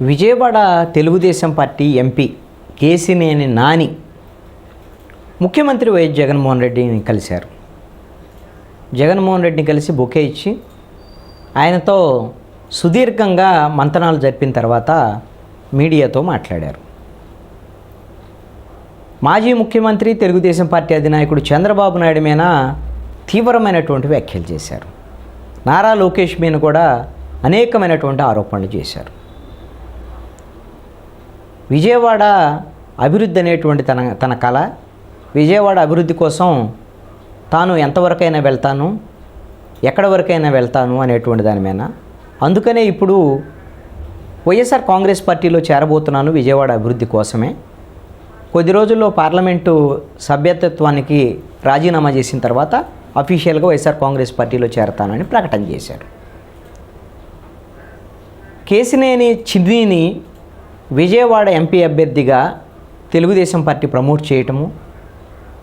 Vijayawada Telugu Desam party MP Kesineni Nani ముఖ్యమంత్రి YS Jaganmohan రెడ్డిని కలిశారు. జగన్మోహన్ రెడ్డిని కలిసి బొకే ఇచ్చి ఆయనతో సుదీర్ఘంగా మంతనాలు జరిపిన తర్వాత మీడియాతో మాట్లాడారు. మాజీ ముఖ్యమంత్రి తెలుగుదేశం పార్టీ అధినాయకుడు చంద్రబాబు నాయుడు మీద తీవ్రమైనటువంటి వ్యాఖ్యలు చేశారు. నారా లోకేష్ మీద కూడా అనేకమైనటువంటి ఆరోపణలు చేశారు. విజయవాడ అభివృద్ధి అనేటువంటి తన కళ, విజయవాడ అభివృద్ధి కోసం తాను ఎంతవరకైనా వెళ్తాను, ఎక్కడి వరకైనా వెళ్తాను అనేటువంటి దాని మీద, అందుకనే ఇప్పుడు వైఎస్ఆర్ కాంగ్రెస్ పార్టీలో చేరబోతున్నాను విజయవాడ అభివృద్ధి కోసమే. కొద్ది రోజుల్లో పార్లమెంటు సభ్యత్వానికి రాజీనామా చేసిన తర్వాత అఫీషియల్గా వైఎస్ఆర్ కాంగ్రెస్ పార్టీలో చేరతానని ప్రకటన చేశారు. కేసినేని చిన్నిని విజయవాడ ఎంపీ అభ్యర్థిగా తెలుగుదేశం పార్టీ ప్రమోట్ చేయటము,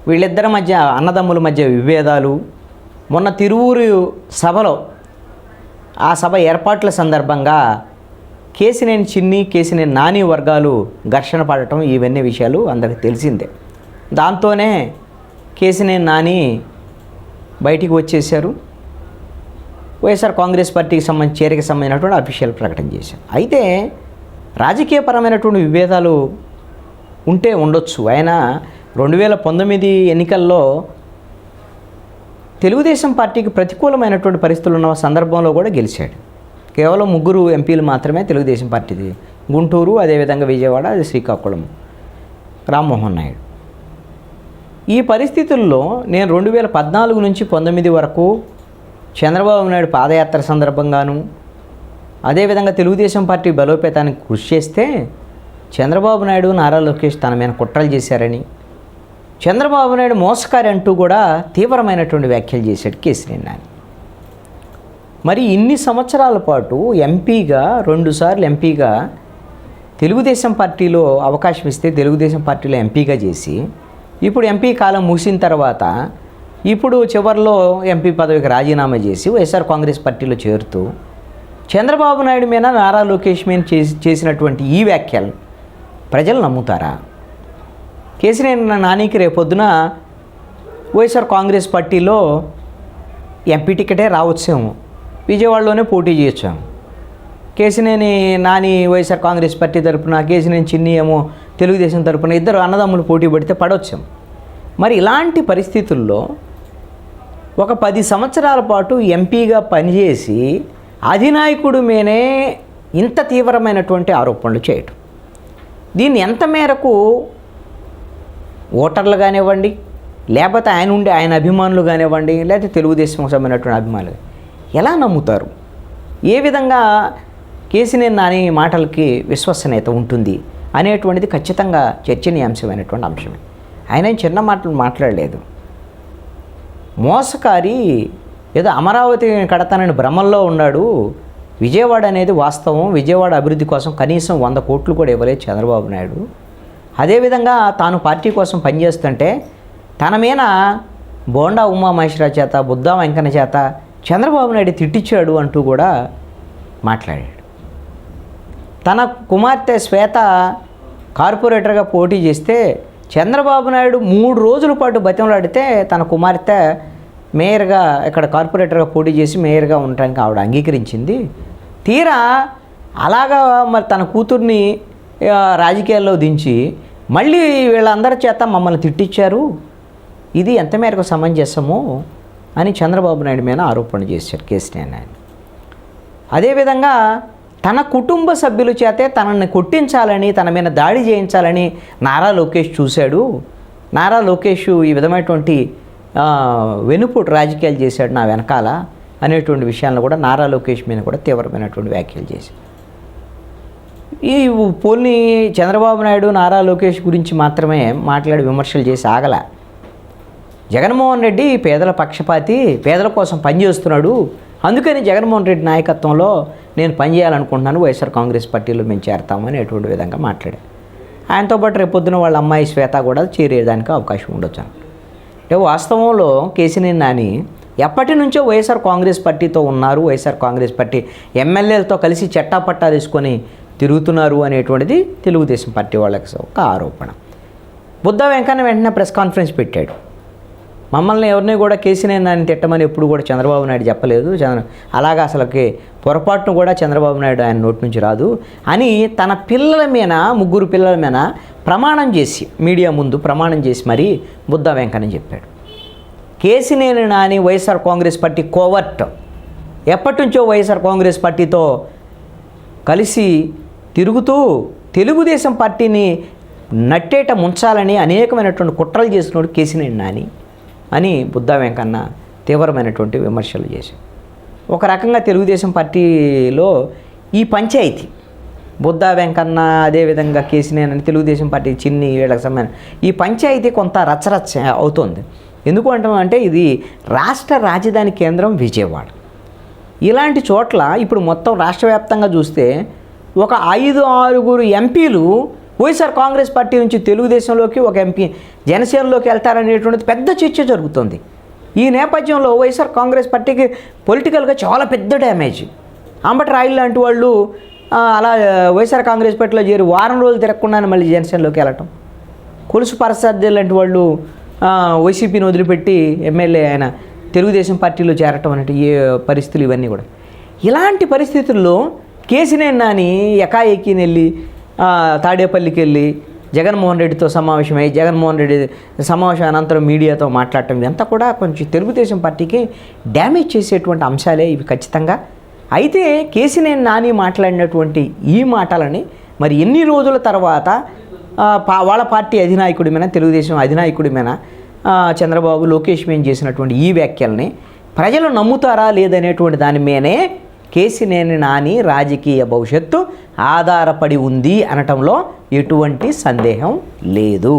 వీళ్ళిద్దరి మధ్య అన్నదమ్ముల మధ్య విభేదాలు, మొన్న తిరువూరు సభలో ఆ సభ ఏర్పాట్ల సందర్భంగా కేసినేని చిన్ని, కేసినేని నాని వర్గాలు ఘర్షణ పడటం, ఇవన్నీ విషయాలు అందరికీ తెలిసిందే. దాంతోనే కేసినేని నాని బయటికి వచ్చేశారు. వైఎస్ఆర్ కాంగ్రెస్ పార్టీకి చేరిక సంబంధించినటువంటి అఫీషియల్ ప్రకటన చేశారు. అయితే రాజకీయపరమైనటువంటి విభేదాలు ఉండొచ్చు. ఆయన 2019 ఎన్నికల్లో తెలుగుదేశం పార్టీకి ప్రతికూలమైనటువంటి పరిస్థితులు ఉన్న సందర్భంలో కూడా గెలిచాడు. కేవలం 3 ఎంపీలు మాత్రమే తెలుగుదేశం పార్టీది, గుంటూరు, అదేవిధంగా విజయవాడ, అది శ్రీకాకుళం, రామ్మోహన్ నాయుడు. ఈ పరిస్థితుల్లో నేను 2014 నుంచి 19 వరకు చంద్రబాబు నాయుడు పాదయాత్ర సందర్భంగాను, అదేవిధంగా తెలుగుదేశం పార్టీ బలోపేతానికి కృషి చేస్తే చంద్రబాబు నాయుడు, నారా లోకేష్ తన మీద కుట్రలు చేశారని, చంద్రబాబు నాయుడు మోసకారి అంటూ కూడా తీవ్రమైనటువంటి వ్యాఖ్యలు చేశాడు కేసినేని నాని. మరి ఇన్ని సంవత్సరాల పాటు ఎంపీగా, 2 సార్లు ఎంపీగా తెలుగుదేశం పార్టీలో అవకాశం ఇస్తే తెలుగుదేశం పార్టీలో ఎంపీగా చేసి, ఇప్పుడు ఎంపీ కాలం ముగిసిన తర్వాత ఇప్పుడు చివరిలో ఎంపీ పదవికి రాజీనామా చేసి వైఎస్ఆర్ కాంగ్రెస్ పార్టీలో చేరుతూ చంద్రబాబు నాయుడు మీద, నారా లోకేష్ మీద చేసినటువంటి ఈ వ్యాఖ్యలు ప్రజలు నమ్ముతారా? కేసినేని నానికి రేపొద్దున వైఎస్ఆర్ కాంగ్రెస్ పార్టీలో ఎంపీ టికెటే రావచ్చేమో, విజయవాడలోనే పోటీ చేయొచ్చాము. కేసినేని నాని వైఎస్ఆర్ కాంగ్రెస్ పార్టీ తరపున, కేసినేని చిన్ని ఏమో తెలుగుదేశం తరపున, ఇద్దరు అన్నదమ్ములు పోటీ పడితే పడవచ్చాము. మరి ఇలాంటి పరిస్థితుల్లో ఒక 10 సంవత్సరాల పాటు ఎంపీగా పనిచేసి అధినాయకుడు మీనే ఇంత తీవ్రమైనటువంటి ఆరోపణలు చేయటం, దీన్ని ఎంత మేరకు ఓటర్లు కానివ్వండి, లేకపోతే ఆయన అభిమానులు కానివ్వండి, లేకపోతే తెలుగుదేశం సంబంధించినటువంటి అభిమానులు ఎలా నమ్ముతారు? ఏ విధంగా కేసినేని నాని మాటలకి విశ్వసనీయత ఉంటుంది అనేటువంటిది ఖచ్చితంగా చర్చనీయాంశమైనటువంటి అంశమే. ఆయన చిన్న మాటలు మాట్లాడలేదు. మోసకారి, ఏదో అమరావతి కడతానని భ్రమంలో ఉన్నాడు. విజయవాడ అనేది వాస్తవం. విజయవాడ అభివృద్ధి కోసం కనీసం 100 కోట్లు కూడా ఇవ్వలేదు చంద్రబాబు నాయుడు. అదేవిధంగా తాను పార్టీ కోసం పనిచేస్తుంటే తన మీద బోండా ఉమామహేశ్వరరావు చేత, బుద్ధా వెంకన్న చేత చంద్రబాబు నాయుడు తిట్టించాడు అంటూ కూడా మాట్లాడాడు. తన కుమార్తె శ్వేత కార్పొరేటర్గా పోటీ చేస్తే చంద్రబాబు నాయుడు 3 రోజుల పాటు బతిమలాడితే తన కుమార్తె మేయర్గా, ఇక్కడ కార్పొరేటర్గా పోటీ చేసి మేయర్గా ఉండడానికి ఆవిడ అంగీకరించింది. తీరా అలాగా మరి తన కూతుర్ని రాజకీయాల్లో దించి మళ్ళీ వీళ్ళందరి చేత మమ్మల్ని తిట్టించారు, ఇది ఎంత మేరకు సమంజసము అని చంద్రబాబు నాయుడు మీద ఆరోపణ చేశారు కేసినేని నాని. అదేవిధంగా తన కుటుంబ సభ్యుల చేతే తనని కొట్టించాలని, తన మీద దాడి చేయించాలని నారా లోకేష్ చూశాడు. నారా లోకేష్ ఈ విధమైనటువంటి వెనుపోటు రాజకీయాలు చేశాడు నా వెనకాల అనేటువంటి విషయాలను కూడా నారా లోకేష్ మీద కూడా తీవ్రమైనటువంటి వ్యాఖ్యలు చేశాడు. ఈ పోల్ని చంద్రబాబు నాయుడు, నారా లోకేష్ గురించి మాత్రమే మాట్లాడి విమర్శలు చేసి ఆగల. జగన్మోహన్ రెడ్డి పేదల పక్షపాతి, పేదల కోసం పనిచేస్తున్నాడు, అందుకని జగన్మోహన్ రెడ్డి నాయకత్వంలో నేను పనిచేయాలనుకుంటున్నాను, వైఎస్ఆర్ కాంగ్రెస్ పార్టీలో మేము చేరతామని అటువంటి విధంగా మాట్లాడాడు. ఆయనతో పాటు రేపొద్దున వాళ్ళ అమ్మాయి శ్వేత కూడా చేరేదానికి అవకాశం ఉండొచ్చు. అంటే వాస్తవంలో కేసినేని నాని ఎప్పటి నుంచో వైఎస్ఆర్ కాంగ్రెస్ పార్టీతో ఉన్నారు. వైఎస్ఆర్ కాంగ్రెస్ పార్టీ ఎమ్మెల్యేలతో కలిసి చట్టాపట్టా తీసుకొని తిరుగుతున్నారు అనేటువంటిది తెలుగుదేశం పార్టీ వాళ్ళకి ఒక ఆరోపణ. బుద్ధ వెంకన్న వెంటనే ప్రెస్ కాన్ఫరెన్స్ పెట్టాడు. మమ్మల్ని ఎవరిని కూడా కేసీఆర్ నాని తిట్టమని ఎప్పుడు కూడా చంద్రబాబు నాయుడు చెప్పలేదు, అలాగా అసలుకి పొరపాటును కూడా చంద్రబాబు నాయుడు ఆయన నోటి నుంచి రాదు అని తన పిల్లల మీద, 3 పిల్లల మీద ప్రమాణం చేసి, మీడియా ముందు ప్రమాణం చేసి మరీ బుద్ధ వెంకన్న చెప్పాడు. కేసీఆర్ నాని వైఎస్ఆర్ కాంగ్రెస్ పార్టీ కోవర్ట్, ఎప్పటి నుంచో వైఎస్ఆర్ కాంగ్రెస్ పార్టీతో కలిసి తిరుగుతూ తెలుగుదేశం పార్టీని నట్టేట ముంచాలని అనేకమైనటువంటి కుట్రలు చేసినోడు కేసీఆర్ నాని అని బుద్ధ వెంకన్న తీవ్రమైనటువంటి విమర్శలు చేశారు. ఒక రకంగా తెలుగుదేశం పార్టీలో ఈ పంచాయతీ బుద్ధ వెంకన్న అదేవిధంగా కేసీఆర్ అని తెలుగుదేశం పార్టీ చిన్ని వీళ్ళకి సంబంధించిన ఈ పంచాయతీ కొంత రచ్చరచ్చ అవుతుంది. ఎందుకు అంటామంటే ఇది రాష్ట్ర రాజధాని కేంద్రం విజయవాడ. ఇలాంటి చోట్ల ఇప్పుడు మొత్తం రాష్ట్ర వ్యాప్తంగా చూస్తే ఒక 5-6 ఎంపీలు వైఎస్ఆర్ కాంగ్రెస్ పార్టీ నుంచి తెలుగుదేశంలోకి, ఒక ఎంపీ జనసేనలోకి వెళ్తారనేటువంటిది పెద్ద చర్చ జరుగుతుంది. ఈ నేపథ్యంలో వైఎస్ఆర్ కాంగ్రెస్ పార్టీకి పొలిటికల్గా చాలా పెద్ద డ్యామేజ్. అంబటి రాయులు లాంటి వాళ్ళు అలా వైఎస్ఆర్ కాంగ్రెస్ పార్టీలో చేరి వారం రోజులు తిరగకుండానే మళ్ళీ జనసేనలోకి వెళ్ళటం, కొలుసు ప్రసాద్ లాంటి వాళ్ళు వైసీపీని వదిలిపెట్టి ఎమ్మెల్యే ఆయన తెలుగుదేశం పార్టీలో చేరటం అనేటి ఏ పరిస్థితులు ఇవన్నీ కూడా. ఇలాంటి పరిస్థితుల్లో కేసీఆర్ నాని ఎకాఏకిని వెళ్ళి తాడేపల్లికి వెళ్ళి జగన్మోహన్ రెడ్డితో సమావేశమై జగన్మోహన్ రెడ్డి సమావేశం అనంతరం మీడియాతో మాట్లాడటం ఇదంతా కూడా కొంచెం తెలుగుదేశం పార్టీకి డ్యామేజ్ చేసేటువంటి అంశాలే ఇవి ఖచ్చితంగా. అయితే కేసీఆర్ నాని మాట్లాడినటువంటి ఈ మాటలని మరి ఎన్ని రోజుల తర్వాత వాళ్ళ పార్టీ అధినాయకుడి మీద, తెలుగుదేశం అధినాయకుడి మీద చంద్రబాబు, లోకేష్ మీద చేసినటువంటి ఈ వ్యాఖ్యల్ని ప్రజలు నమ్ముతారా లేదనేటువంటి దాని మీదనే కేసీఆర్ నాని రాజకీయ భవిష్యత్తు ఆధారపడి ఉంది అనటంలో ఎటువంటి సందేహం లేదు.